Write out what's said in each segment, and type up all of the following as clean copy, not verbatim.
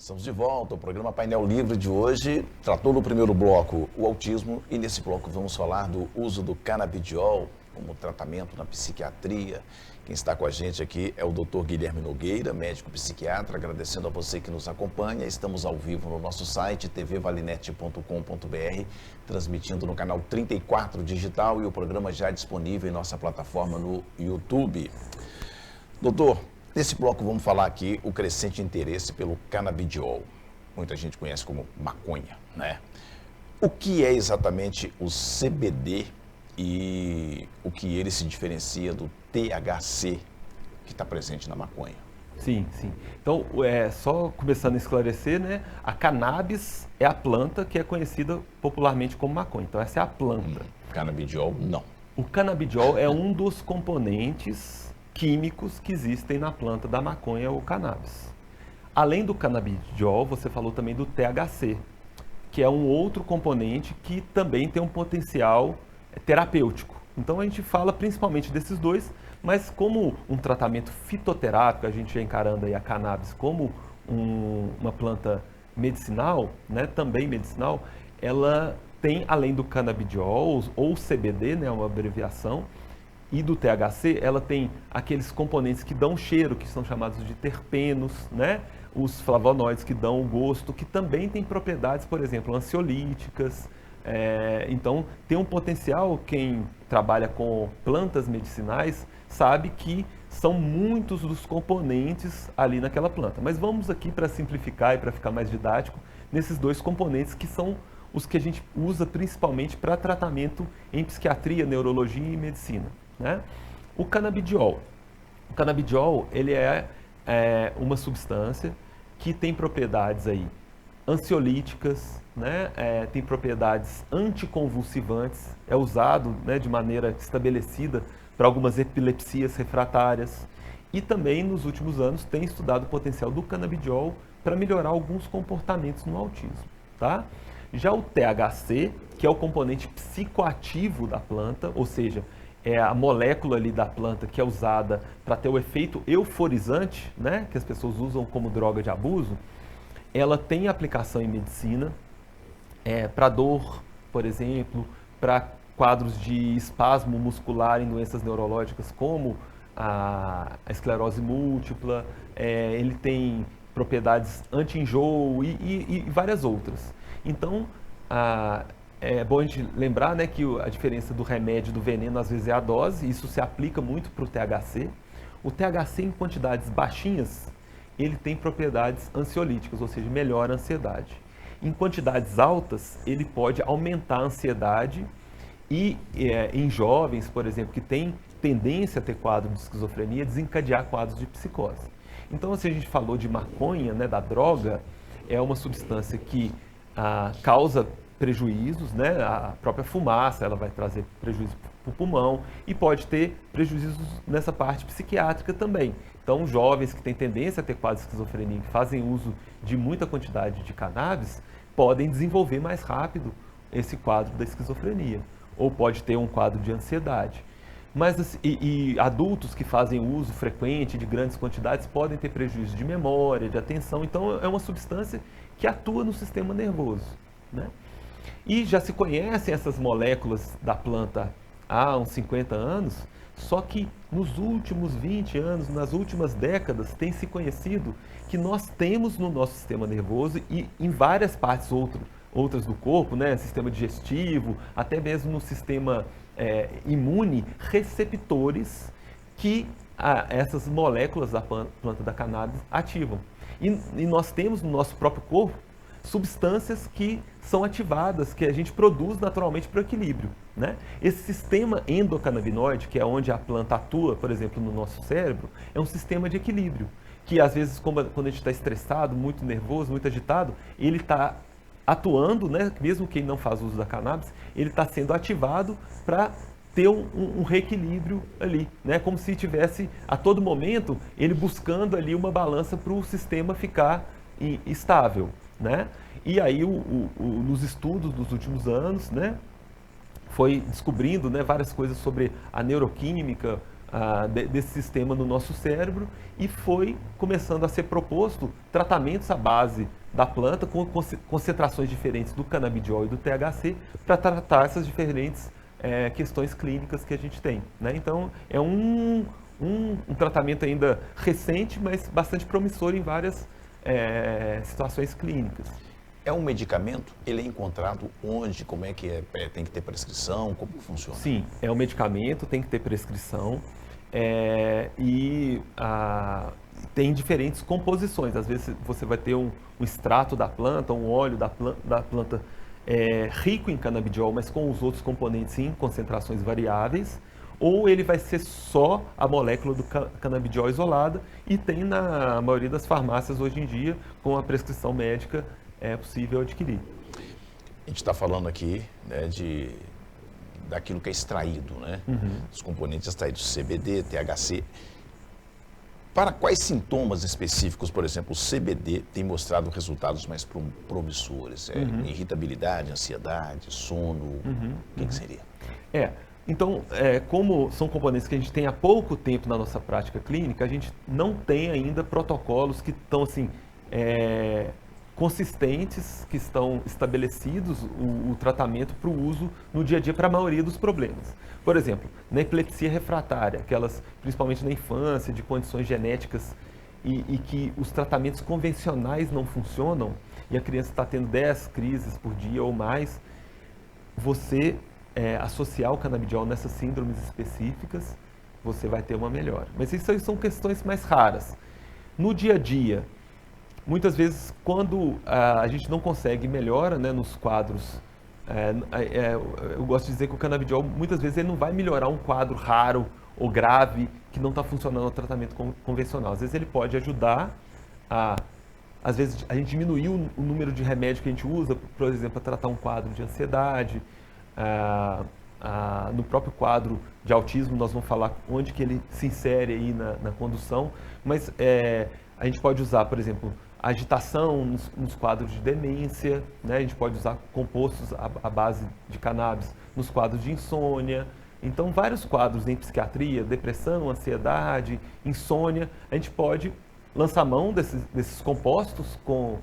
Estamos de volta. O programa Painel Livre de hoje tratou no primeiro bloco o autismo e nesse bloco vamos falar do uso do canabidiol como tratamento na psiquiatria. Quem está com a gente aqui é o Dr. Guilherme Nogueira, médico psiquiatra. Agradecendo a você que nos acompanha. Estamos ao vivo no nosso site tvvalinete.com.br, transmitindo no canal 34 digital e o programa já disponível em nossa plataforma no YouTube. Doutor, nesse bloco vamos falar aqui o crescente interesse pelo canabidiol. Muita gente conhece como maconha, né? O que é exatamente o CBD e o que ele se diferencia do THC que está presente na maconha? Sim, sim. Então, só começando a esclarecer, né? A cannabis é a planta que é conhecida popularmente como maconha. Então, essa é a planta. Canabidiol, não. O canabidiol é um dos componentes químicos que existem na planta da maconha ou cannabis. Além do canabidiol, você falou também do THC, que é um outro componente que também tem um potencial terapêutico. Então a gente fala principalmente desses dois, mas como um tratamento fitoterápico, a gente já encarando aí a cannabis como uma planta medicinal, né, também medicinal, ela tem, além do canabidiol ou CBD, né, uma abreviação, e do THC, ela tem aqueles componentes que dão cheiro, que são chamados de terpenos, né? Os flavonoides que dão o gosto, que também têm propriedades, por exemplo, ansiolíticas. Então, tem um potencial, quem trabalha com plantas medicinais sabe que são muitos dos componentes ali naquela planta. Mas vamos aqui, para simplificar e para ficar mais didático, nesses dois componentes que são os que a gente usa principalmente para tratamento em psiquiatria, neurologia e medicina, né? O canabidiol. O canabidiol, ele é uma substância que tem propriedades aí ansiolíticas, né? Tem propriedades anticonvulsivantes, é usado, né, de maneira estabelecida para algumas epilepsias refratárias e também nos últimos anos tem estudado o potencial do canabidiol para melhorar alguns comportamentos no autismo, tá? Já o THC, que é o componente psicoativo da planta, ou seja, é a molécula ali da planta que é usada para ter o efeito euforizante, né, que as pessoas usam como droga de abuso, ela tem aplicação em medicina, para dor, por exemplo, para quadros de espasmo muscular em doenças neurológicas como a esclerose múltipla, ele tem propriedades anti-enjoo e várias outras. Então, é bom a gente lembrar, né, que a diferença do remédio e do veneno às vezes é a dose, isso se aplica muito para o THC. O THC em quantidades baixinhas, ele tem propriedades ansiolíticas, ou seja, melhora a ansiedade. Em quantidades altas, ele pode aumentar a ansiedade e em jovens, por exemplo, que têm tendência a ter quadro de esquizofrenia, desencadear quadros de psicose. Então, se a gente falou de maconha, né, da droga, é uma substância que causa prejuízos, né? A própria fumaça, ela vai trazer prejuízo para o pulmão e pode ter prejuízos nessa parte psiquiátrica também. Então, jovens que têm tendência a ter quadro de esquizofrenia, que fazem uso de muita quantidade de cannabis, podem desenvolver mais rápido esse quadro da esquizofrenia, ou pode ter um quadro de ansiedade. Mas, e adultos que fazem uso frequente de grandes quantidades podem ter prejuízo de memória, de atenção. Então, é uma substância que atua no sistema nervoso, né? E já se conhecem essas moléculas da planta há uns 50 anos, só que nos últimos 20 anos, nas últimas décadas, tem se conhecido que nós temos no nosso sistema nervoso e em várias partes outras do corpo, né, sistema digestivo, até mesmo no sistema imune, receptores que essas moléculas da planta da cannabis ativam. E nós temos no nosso próprio corpo substâncias que são ativadas, que a gente produz naturalmente para o equilíbrio, né? Esse sistema endocannabinoide, que é onde a planta atua, por exemplo, no nosso cérebro, é um sistema de equilíbrio, que às vezes, quando a gente está estressado, muito nervoso, muito agitado, ele está atuando, né? Mesmo quem não faz uso da cannabis, ele está sendo ativado para ter um reequilíbrio ali, né? Como se tivesse, a todo momento, ele buscando ali uma balança para o sistema ficar estável, né? E aí, nos estudos dos últimos anos, né, foi descobrindo, né, várias coisas sobre a neuroquímica desse sistema no nosso cérebro e foi começando a ser proposto tratamentos à base da planta com concentrações diferentes do canabidiol e do THC para tratar essas diferentes questões clínicas que a gente tem, né? Então, é um tratamento ainda recente, mas bastante promissor em várias situações clínicas. É um medicamento? Ele é encontrado onde? Como é que é? Tem que ter prescrição? Como funciona? Sim, é um medicamento, tem que ter prescrição tem diferentes composições. Às vezes você vai ter um extrato da planta, um óleo da planta rico em canabidiol, mas com os outros componentes em concentrações variáveis, ou ele vai ser só a molécula do canabidiol isolada e tem na maioria das farmácias hoje em dia, com a prescrição médica, é possível adquirir. A gente está falando aqui, né, daquilo que é extraído, né? Os componentes extraídos, CBD, THC. Para quais sintomas específicos, por exemplo, o CBD tem mostrado resultados mais promissores? Irritabilidade, ansiedade, sono, o que seria? Então, como são componentes que a gente tem há pouco tempo na nossa prática clínica, a gente não tem ainda protocolos que estão assim, consistentes, que estão estabelecidos o tratamento para o uso no dia a dia para a maioria dos problemas. Por exemplo, na epilepsia refratária, aquelas principalmente na infância, de condições genéticas e que os tratamentos convencionais não funcionam e a criança está tendo 10 crises por dia ou mais, você associar o canabidiol nessas síndromes específicas, você vai ter uma melhora. Mas isso aí são questões mais raras. No dia a dia, muitas vezes, quando a gente não consegue melhora, né, nos quadros, eu gosto de dizer que o canabidiol, muitas vezes, ele não vai melhorar um quadro raro ou grave que não está funcionando no tratamento convencional. Às vezes, ele pode ajudar às vezes, a gente diminuir o número de remédio que a gente usa, por exemplo, para tratar um quadro de ansiedade. No próprio quadro de autismo, nós vamos falar onde que ele se insere aí na condução, mas a gente pode usar, por exemplo, agitação nos quadros de demência, né? A gente pode usar compostos à base de cannabis nos quadros de insônia. Então, vários quadros em psiquiatria, depressão, ansiedade, insônia, a gente pode lançar mão desses compostos com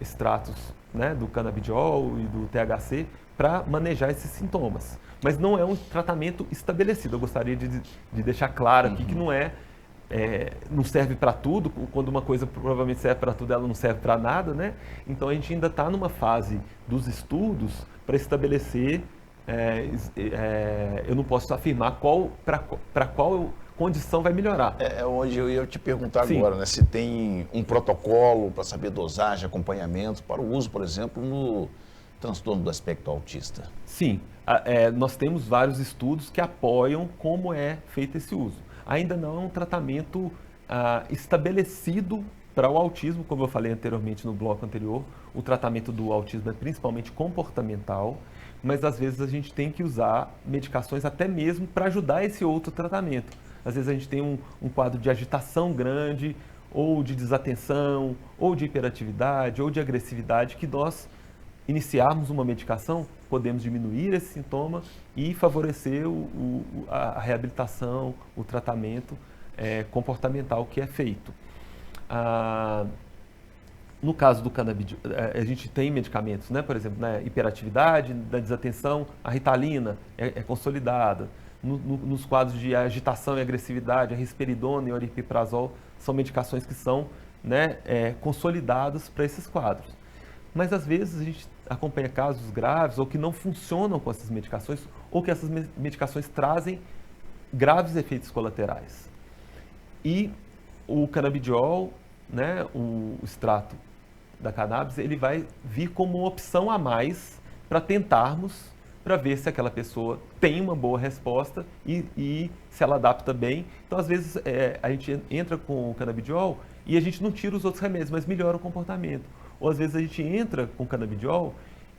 extratos, né, do canabidiol e do THC para manejar esses sintomas. Mas não é um tratamento estabelecido. Eu gostaria de deixar claro aqui que não serve para tudo. Quando uma coisa provavelmente serve para tudo, ela não serve para nada, né? Então a gente ainda está numa fase dos estudos para estabelecer. Eu não posso afirmar para qual condição vai melhorar. É onde eu ia te perguntar Sim. agora, né? Se tem um protocolo para saber dosagem, acompanhamento para o uso, por exemplo, no transtorno do espectro autista. Sim, nós temos vários estudos que apoiam como é feito esse uso. Ainda não é um tratamento estabelecido para o autismo, como eu falei anteriormente no bloco anterior. O tratamento do autismo é principalmente comportamental, mas às vezes a gente tem que usar medicações até mesmo para ajudar esse outro tratamento. Às vezes a gente tem um quadro de agitação grande, ou de desatenção, ou de hiperatividade, ou de agressividade, que nós iniciarmos uma medicação, podemos diminuir esse sintoma e favorecer a reabilitação, o tratamento comportamental que é feito. No caso do canabidiol, a gente tem medicamentos, né? Por exemplo, na hiperatividade, da desatenção, a Ritalina é consolidada. Nos quadros de agitação e agressividade, a risperidona e o aripiprazol são medicações que são, né, consolidadas para esses quadros. Mas às vezes a gente acompanha casos graves ou que não funcionam com essas medicações ou que essas medicações trazem graves efeitos colaterais. E o canabidiol, né, o extrato da cannabis, ele vai vir como uma opção a mais para tentarmos, para ver se aquela pessoa tem uma boa resposta e se ela adapta bem. Então, às vezes, a gente entra com o canabidiol e a gente não tira os outros remédios, mas melhora o comportamento. Ou, às vezes, a gente entra com o canabidiol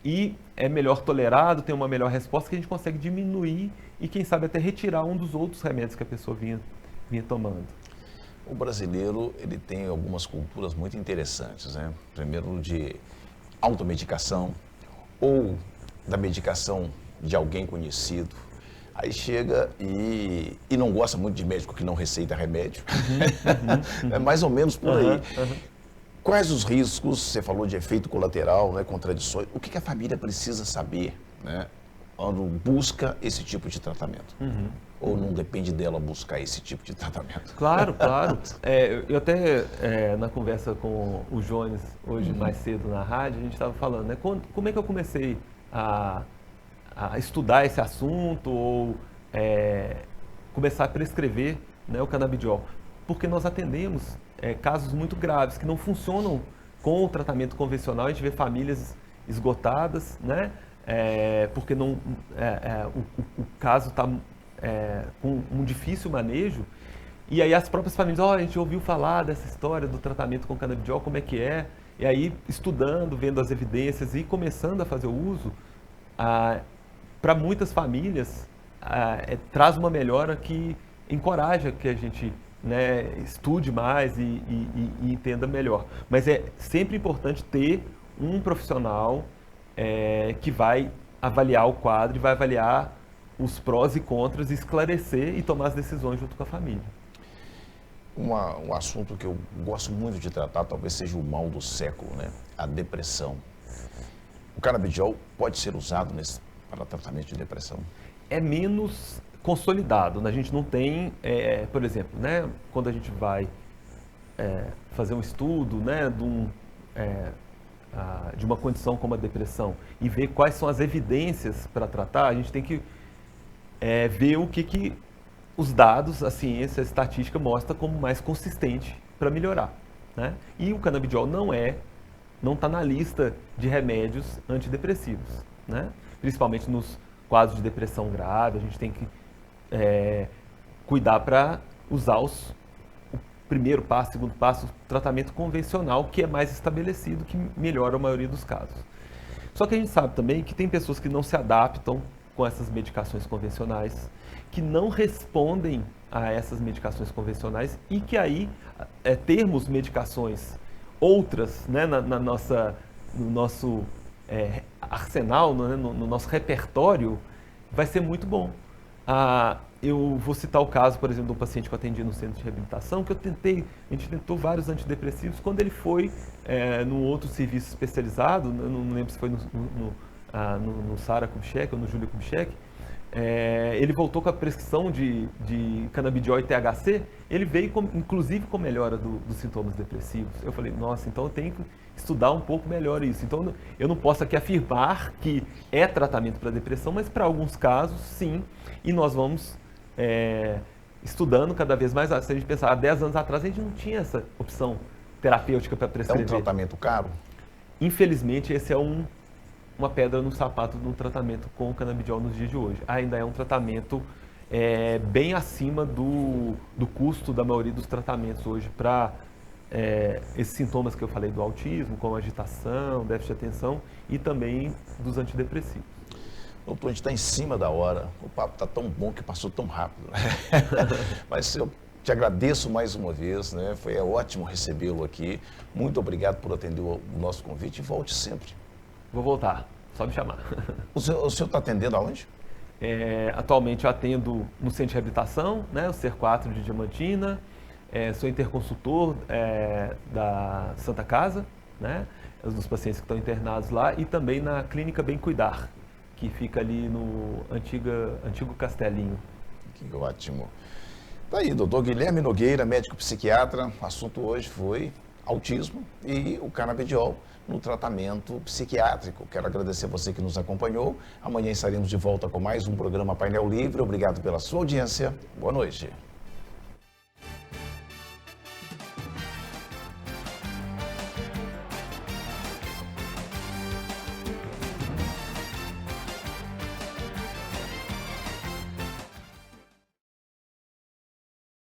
e é melhor tolerado, tem uma melhor resposta, que a gente consegue diminuir e, quem sabe, até retirar um dos outros remédios que a pessoa vinha tomando. O brasileiro, ele tem algumas culturas muito interessantes, né? Primeiro de automedicação ou da medicação de alguém conhecido. Aí chega e não gosta muito de médico que não receita remédio. É mais ou menos por aí. Quais os riscos? Você falou de efeito colateral, né, contradições. O que a família precisa saber, né, quando busca esse tipo de tratamento? Ou não depende dela buscar esse tipo de tratamento? Claro, claro. Eu até, na conversa com o Jones, hoje mais cedo na rádio, a gente estava falando, né, como é que eu comecei a estudar esse assunto ou começar a prescrever, né, o canabidiol? Porque nós atendemos casos muito graves que não funcionam com o tratamento convencional. A gente vê famílias esgotadas, né, porque não, o caso está com um difícil manejo. E aí as próprias famílias, a gente ouviu falar dessa história do tratamento com canabidiol, como é que é? E aí, estudando, vendo as evidências e começando a fazer o uso, para muitas famílias, traz uma melhora que encoraja que a gente, né, estude mais e entenda melhor. Mas é sempre importante ter um profissional que vai avaliar o quadro e vai avaliar os prós e contras, esclarecer e tomar as decisões junto com a família. Um assunto que eu gosto muito de tratar, talvez seja o mal do século, né? A depressão. O canabidiol pode ser usado para tratamento de depressão? É menos consolidado, né? A gente não tem, por exemplo, né, quando a gente vai fazer um estudo, né, de uma condição como a depressão e ver quais são as evidências para tratar, a gente tem que ver o que os dados, a ciência, a estatística mostra como mais consistente para melhorar, né? E o canabidiol não está na lista de remédios antidepressivos, né? Principalmente nos quadros de depressão grave, a gente tem que cuidar para usar o primeiro passo, segundo passo, o tratamento convencional, que é mais estabelecido, que melhora a maioria dos casos. Só que a gente sabe também que tem pessoas que não se adaptam com essas medicações convencionais, que não respondem a essas medicações convencionais e que aí termos medicações outras, né, no nosso arsenal, né, no nosso repertório, vai ser muito bom. Eu vou citar o caso, por exemplo, de um paciente que eu atendi no centro de reabilitação, que a gente tentou vários antidepressivos. Quando ele foi num outro serviço especializado, não lembro se foi no Sara Kubitschek ou no Júlio Kubitschek, ele voltou com a prescrição de canabidiol e THC, ele veio inclusive com melhora dos sintomas depressivos. Eu falei, nossa, então eu tenho que estudar um pouco melhor isso. Então eu não posso aqui afirmar que é tratamento para depressão, mas para alguns casos sim, e nós vamos estudando cada vez mais. Se a gente pensar, há 10 anos atrás a gente não tinha essa opção terapêutica para prescrever. É um tratamento caro? Infelizmente esse é uma pedra no sapato do tratamento com o canabidiol nos dias de hoje. Ainda é um tratamento bem acima do custo da maioria dos tratamentos hoje para esses sintomas que eu falei do autismo, como agitação, déficit de atenção e também dos antidepressivos. Doutor, a gente está em cima da hora, o papo está tão bom que passou tão rápido. Mas eu te agradeço mais uma vez, né? Foi ótimo recebê-lo aqui. Muito obrigado por atender o nosso convite e volte sempre. Vou voltar, só me chamar. O senhor está atendendo aonde? Atualmente eu atendo no Centro de Reabilitação, né, o CER4 de Diamantina, sou interconsultor da Santa Casa, né, dos pacientes que estão internados lá, e também na Clínica Bem Cuidar, que fica ali no antigo Castelinho. Que ótimo. Tá aí, doutor Guilherme Nogueira, médico psiquiatra. O assunto hoje foi autismo e o canabidiol no tratamento psiquiátrico. Quero agradecer a você que nos acompanhou. Amanhã estaremos de volta com mais um programa Painel Livre. Obrigado pela sua audiência. Boa noite.